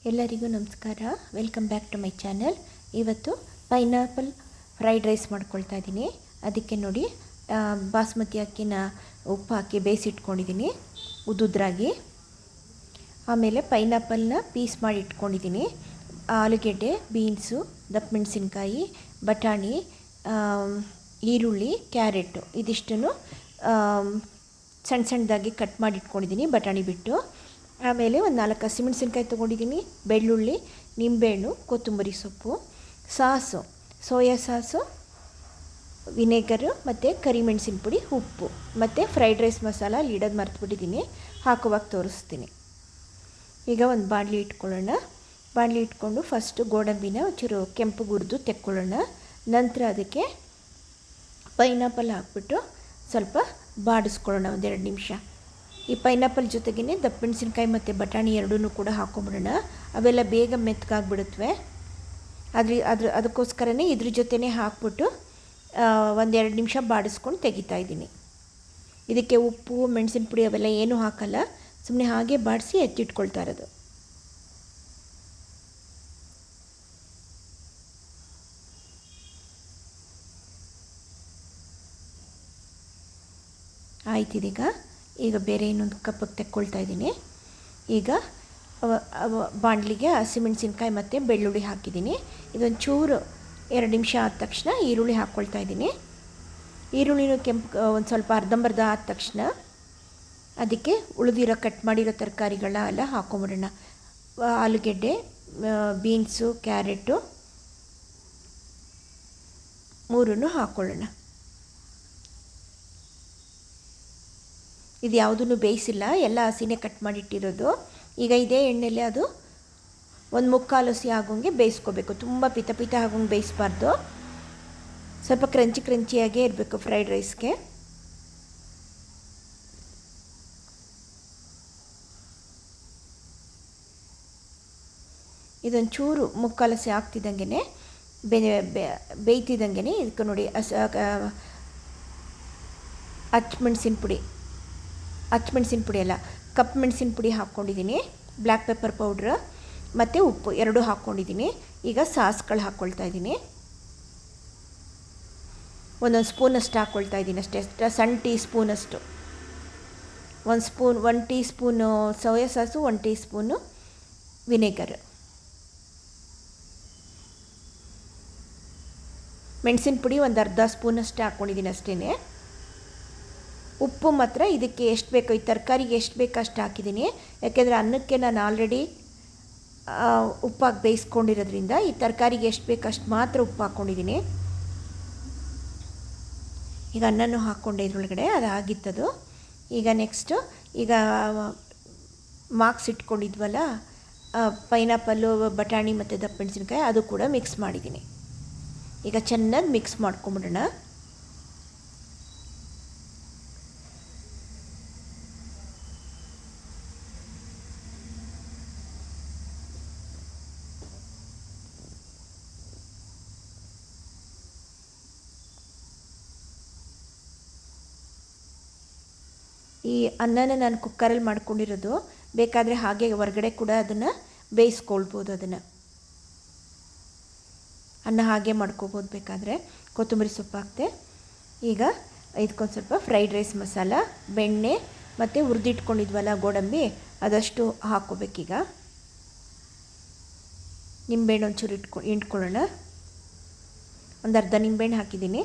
ಎಲ್ಲರಿಗೂ ನಮಸ್ಕಾರ. Welcome back to my channel. ಇವತ್ತು ಪೈನಾಪಲ್ ಫ್ರೈಡ್ ರೈಸ್ ಮಾಡ್ಕೊಳ್ತಾ ಇದ್ದೀನಿ. ಅದಕ್ಕೆ ನೋಡಿ ಬಾಸ್ಮತಿ ಅಕ್ಕಿನ ಉಪ್ಪು ಹಾಕಿ ಬೇಯಿಸಿಟ್ಕೊಂಡಿದ್ದೀನಿ ಉದ್ದುದ್ರಾಗಿ. ಆಮೇಲೆ ಪೈನಾಪಲ್ನ ಪೀಸ್ ಮಾಡಿ ಇಟ್ಕೊಂಡಿದ್ದೀನಿ. ಆಲೂಗೆಡ್ಡೆ, ಬೀನ್ಸು, ದಪ್ಪ ಮೆಣಸಿನ್ಕಾಯಿ, ಬಟಾಣಿ, ಈರುಳ್ಳಿ, ಕ್ಯಾರೆಟು ಇದಿಷ್ಟನ್ನು ಸಣ್ಣ ಸಣ್ಣದಾಗಿ ಕಟ್ ಮಾಡಿ ಇಟ್ಕೊಂಡಿದ್ದೀನಿ ಬಟಾಣಿ ಬಿಟ್ಟು. ಆಮೇಲೆ ಒಂದು 4 ಹಸಿಮೆಣಸಿನ್ಕಾಯಿ ತೊಗೊಂಡಿದ್ದೀನಿ, ಬೆಳ್ಳುಳ್ಳಿ, ನಿಂಬೆಹಣ್ಣು, ಕೊತ್ತಂಬರಿ ಸೊಪ್ಪು, ಸಾಸು, ಸೋಯಾ ಸಾಸು, ವಿನೆಗರು ಮತ್ತು ಕರಿಮೆಣಸಿನ ಪುಡಿ, ಉಪ್ಪು ಮತ್ತು ಫ್ರೈಡ್ ರೈಸ್ ಮಸಾಲ ಅಲ್ಲಿ ಇಡೋದು ಮರ್ತುಬಿಟ್ಟಿದ್ದೀನಿ, ಹಾಕುವಾಗ ತೋರಿಸ್ತೀನಿ. ಈಗ ಒಂದು ಬಾಣಲಿ ಇಟ್ಕೊಳ್ಳೋಣ. ಬಾಣಲಿ ಇಟ್ಕೊಂಡು ಫಸ್ಟು ಗೋಡಂಬಿನ ಒಂಚೂರು ಕೆಂಪು ಹುರಿದು ತೆಕ್ಕೊಳ್ಳೋಣ. ನಂತರ ಅದಕ್ಕೆ ಪೈನಾಪಲ್ ಹಾಕ್ಬಿಟ್ಟು ಸ್ವಲ್ಪ ಬಾಡಿಸ್ಕೊಳ್ಳೋಣ 1-2 ನಿಮಿಷ. ಈ ಪೈನಾಪಲ್ ಜೊತೆಗೇ ದಪ್ಪ ಮೆಣಸಿನ್ಕಾಯಿ ಮತ್ತು ಬಟಾಣಿ ಎರಡೂ ಕೂಡ ಹಾಕ್ಕೊಂಬಿಡೋಣ. ಅವೆಲ್ಲ ಬೇಗ ಮೆತ್ತಗಾಗ್ಬಿಡುತ್ತವೆ. ಅದಕ್ಕೋಸ್ಕರನೇ ಇದ್ರ ಜೊತೆನೇ ಹಾಕ್ಬಿಟ್ಟು 1-2 ನಿಮಿಷ ಬಾಡಿಸ್ಕೊಂಡು ತೆಗಿತಾ ಇದ್ದೀನಿ. ಇದಕ್ಕೆ ಉಪ್ಪು, ಮೆಣಸಿನ ಪುಡಿ ಅವೆಲ್ಲ ಏನೂ ಹಾಕಲ್ಲ, ಸುಮ್ಮನೆ ಹಾಗೆ ಬಾಡಿಸಿ ಎತ್ತಿಟ್ಕೊಳ್ತಾ ಇರೋದು. ಆಯ್ತಿದೀಗ. ಈಗ ಬೇರೆ ಇನ್ನೊಂದು ಕಪ್ಪಿಗೆ ತೆಕ್ಕೊಳ್ತಾ ಇದ್ದೀನಿ. ಈಗ ಬಾಣಲಿಗೆ ಹಸಿಮೆಣಸಿನ್ಕಾಯಿ ಮತ್ತು ಬೆಳ್ಳುಳ್ಳಿ ಹಾಕಿದ್ದೀನಿ. ಇದೊಂದು ಚೂರು 2 ನಿಮಿಷ ಆದ ತಕ್ಷಣ ಈರುಳ್ಳಿ ಹಾಕ್ಕೊಳ್ತಾ ಇದ್ದೀನಿ. ಈರುಳ್ಳಿನೂ ಕೆಂಪು ಒಂದು ಸ್ವಲ್ಪ ಅರ್ಧಂಬರ್ಧ ಆದ ತಕ್ಷಣ ಅದಕ್ಕೆ ಉಳಿದಿರೋ ಕಟ್ ಮಾಡಿರೋ ತರಕಾರಿಗಳನ್ನ ಹಾಕ್ಕೊಂಬಿಡೋಣ. ಆಲೂಗೆಡ್ಡೆ, ಬೀನ್ಸು, ಕ್ಯಾರೆಟು 3 ಹಾಕ್ಕೊಳ್ಳೋಣ. ಇದು ಯಾವುದೂ ಬೇಯಿಸಿಲ್ಲ, ಎಲ್ಲ ಹಸಿನೇ ಕಟ್ ಮಾಡಿಟ್ಟಿರೋದು. ಈಗ ಇದೇ ಎಣ್ಣೆಲೆ ಅದು 1/4 ಹಸಿ ಆಗೋಂಗೆ ಬೇಯಿಸ್ಕೋಬೇಕು. ತುಂಬ ಪಿತ ಆಗೋಂಗೆ ಬೇಯಿಸಬಾರ್ದು, ಸ್ವಲ್ಪ ಕ್ರಂಚಿಯಾಗೇ ಇರಬೇಕು ಫ್ರೈಡ್ ರೈಸ್ಗೆ. ಇದೊಂದು ಚೂರು 1/4 ಹಸಿ ಆಗ್ತಿದ್ದಂಗೆ ಬೇಯ್ತಿದ್ದಂಗೆ ಇದಕ್ಕೆ ನೋಡಿ ಹಚ್ಮೆಣ್ಸಿನ ಪುಡಿ ಅಲ್ಲ, ಕಪ್ಪು ಮೆಣಸಿನ ಪುಡಿ ಹಾಕ್ಕೊಂಡಿದ್ದೀನಿ, ಬ್ಲ್ಯಾಕ್ ಪೆಪ್ಪರ್ ಪೌಡ್ರ್ ಮತ್ತು ಉಪ್ಪು 2 ಹಾಕ್ಕೊಂಡಿದ್ದೀನಿ. ಈಗ ಸಾಸ್ಗಳು ಹಾಕ್ಕೊಳ್ತಾ ಇದ್ದೀನಿ. 1 ಸ್ಪೂನಷ್ಟು ಹಾಕ್ಕೊಳ್ತಾ ಇದ್ದೀನಿ ಅಷ್ಟೇ, ಸಣ್ಣ ಟೀ ಸ್ಪೂನಷ್ಟು. 1 tea spoon soya sauce, 1 tea spoon vinegar. ಮೆಣಸಿನ ಪುಡಿ ಒಂದು ಅರ್ಧ ಸ್ಪೂನಷ್ಟೇ ಹಾಕ್ಕೊಂಡಿದ್ದೀನಿ ಅಷ್ಟೇ. ಉಪ್ಪು ಮಾತ್ರ ಇದಕ್ಕೆ ಎಷ್ಟು ಬೇಕೋ, ಈ ತರಕಾರಿಗೆ ಎಷ್ಟು ಬೇಕೋ ಅಷ್ಟು ಹಾಕಿದ್ದೀನಿ. ಯಾಕೆಂದರೆ ಅನ್ನಕ್ಕೆ ನಾನು ಆಲ್ರೆಡಿ ಉಪ್ಪಾಗಿ ಬೇಯಿಸ್ಕೊಂಡಿರೋದ್ರಿಂದ ಈ ತರಕಾರಿಗೆ ಎಷ್ಟು ಬೇಕೋ ಅಷ್ಟು ಮಾತ್ರ ಉಪ್ಪು ಹಾಕ್ಕೊಂಡಿದ್ದೀನಿ. ಈಗ ಅನ್ನನೂ ಹಾಕ್ಕೊಂಡೆ ಇದ್ರೊಳಗಡೆ, ಅದು ಆಗಿತ್ತದು. ಈಗ ನೆಕ್ಸ್ಟು ಈಗ ಮಾರ್ಕ್ಸ್ ಇಟ್ಕೊಂಡಿದ್ವಲ್ಲ ಪೈನಾಪಲ್ಲು, ಬಟಾಣಿ ಮತ್ತು ದಪ್ಪ ಮೆಣಸಿನ್ಕಾಯಿ, ಅದು ಕೂಡ ಮಿಕ್ಸ್ ಮಾಡಿದ್ದೀನಿ. ಈಗ ಚೆನ್ನಾಗಿ ಮಿಕ್ಸ್ ಮಾಡ್ಕೊಂಬಿಡೋಣ. ಈ ಅನ್ನನ ನಾನು ಕುಕ್ಕರಲ್ಲಿ ಮಾಡ್ಕೊಂಡಿರೋದು, ಬೇಕಾದರೆ ಹಾಗೆ ಹೊರಗಡೆ ಕೂಡ ಅದನ್ನು ಬೇಯಿಸ್ಕೊಳ್ಬೋದು. ಅದನ್ನು ಅನ್ನ ಹಾಗೆ ಮಾಡ್ಕೋಬೋದು ಬೇಕಾದರೆ. ಕೊತ್ತಂಬರಿ ಸೊಪ್ಪು ಹಾಕ್ತೆ. ಈಗ ಇದಕ್ಕೊಂದು ಸ್ವಲ್ಪ ಫ್ರೈಡ್ ರೈಸ್ ಮಸಾಲ, ಬೆಣ್ಣೆ ಮತ್ತು ಹುರಿದಿಟ್ಕೊಂಡಿದ್ವಲ್ಲ ಗೋಡಂಬಿ, ಅದಷ್ಟು ಹಾಕ್ಕೋಬೇಕೀಗ. ನಿಂಬೆಹಣ್ಣು ಒಂಚೂರು ಹಿಂಡ್ಕೊಳ್ಳೋಣ. ಒಂದು ಅರ್ಧ ನಿಂಬೆಹಣ್ಣು ಹಾಕಿದ್ದೀನಿ.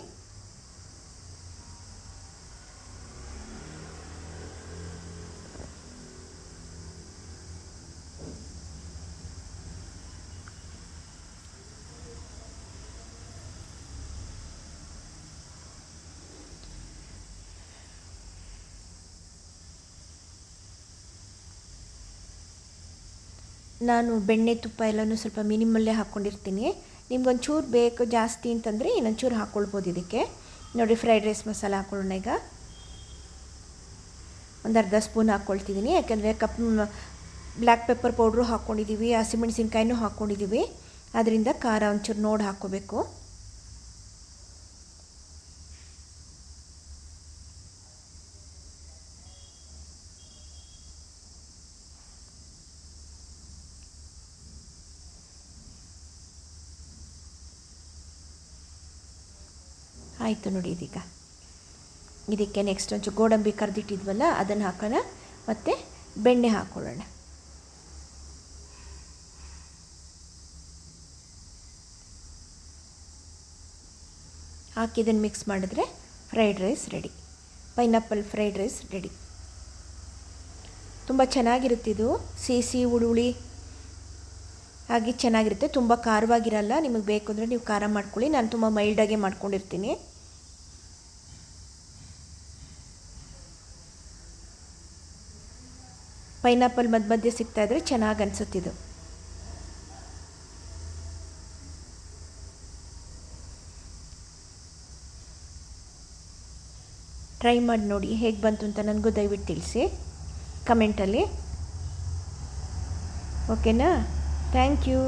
ನಾನು ಬೆಣ್ಣೆ ತುಪ್ಪ ಎಲ್ಲನೂ ಸ್ವಲ್ಪ ಮಿನಿಮಲ್ಲೇ ಹಾಕ್ಕೊಂಡಿರ್ತೀನಿ. ನಿಮ್ಗೊಂಚೂರು ಬೇಕು ಜಾಸ್ತಿ ಅಂತಂದರೆ ಇನ್ನೊಂಚೂರು ಹಾಕ್ಕೊಳ್ಬೋದು ಇದಕ್ಕೆ. ನೋಡಿ ಫ್ರೈಡ್ ರೈಸ್ ಮಸಾಲ ಹಾಕ್ಕೊಳ್ಳೋಣ. ಈಗ ಒಂದು ಅರ್ಧ ಸ್ಪೂನ್ ಹಾಕ್ಕೊಳ್ತಿದ್ದೀನಿ, ಯಾಕೆಂದರೆ ಬ್ಲ್ಯಾಕ್ ಪೆಪ್ಪರ್ ಪೌಡ್ರು ಹಾಕ್ಕೊಂಡಿದ್ದೀವಿ, ಹಸಿಮೆಣಸಿನ್ಕಾಯಿನೂ ಹಾಕ್ಕೊಂಡಿದ್ದೀವಿ, ಅದರಿಂದ ಖಾರ ಒಂಚೂರು ನೋಡಿ ಹಾಕ್ಕೋಬೇಕು. ಆಯಿತು ನೋಡಿ ಇದೀಗ. ಇದಕ್ಕೆ ನೆಕ್ಸ್ಟ್ ಒಂಚೂರು ಗೋಡಂಬಿ ಕರೆದಿಟ್ಟಿದ್ವಲ್ಲ ಅದನ್ನು ಹಾಕೋಣ ಮತ್ತು ಬೆಣ್ಣೆ ಹಾಕ್ಕೊಳ್ಳೋಣ. ಹಾಕಿ ಇದನ್ನು ಮಿಕ್ಸ್ ಮಾಡಿದ್ರೆ fried rice ready. Pineapple fried rice ready. ತುಂಬ ಚೆನ್ನಾಗಿರುತ್ತೆ ಇದು. ಸಿಹಿ ಹುಳಿ ಹಾಗೆ ಚೆನ್ನಾಗಿರುತ್ತೆ. ತುಂಬ ಖಾರವಾಗಿರಲ್ಲ. ನಿಮಗೆ ಬೇಕು ಅಂದರೆ ನೀವು ಖಾರ ಮಾಡ್ಕೊಳ್ಳಿ. ನಾನು ತುಂಬ ಮೈಲ್ಡಾಗೆ ಮಾಡ್ಕೊಂಡಿರ್ತೀನಿ. ಪೈನಾಪಲ್ ಮಧ್ಯ ಮಧ್ಯೆ ಸಿಗ್ತಾಯಿದ್ರೆ ಚೆನ್ನಾಗಿ ಅನಿಸುತ್ತಿದ್ದು. ಟ್ರೈ ಮಾಡಿ ನೋಡಿ ಹೇಗೆ ಬಂತು ಅಂತ ನನಗೂ ದಯವಿಟ್ಟು ತಿಳಿಸಿ ಕಮೆಂಟಲ್ಲಿ. ಓಕೆನಾ? Thank you.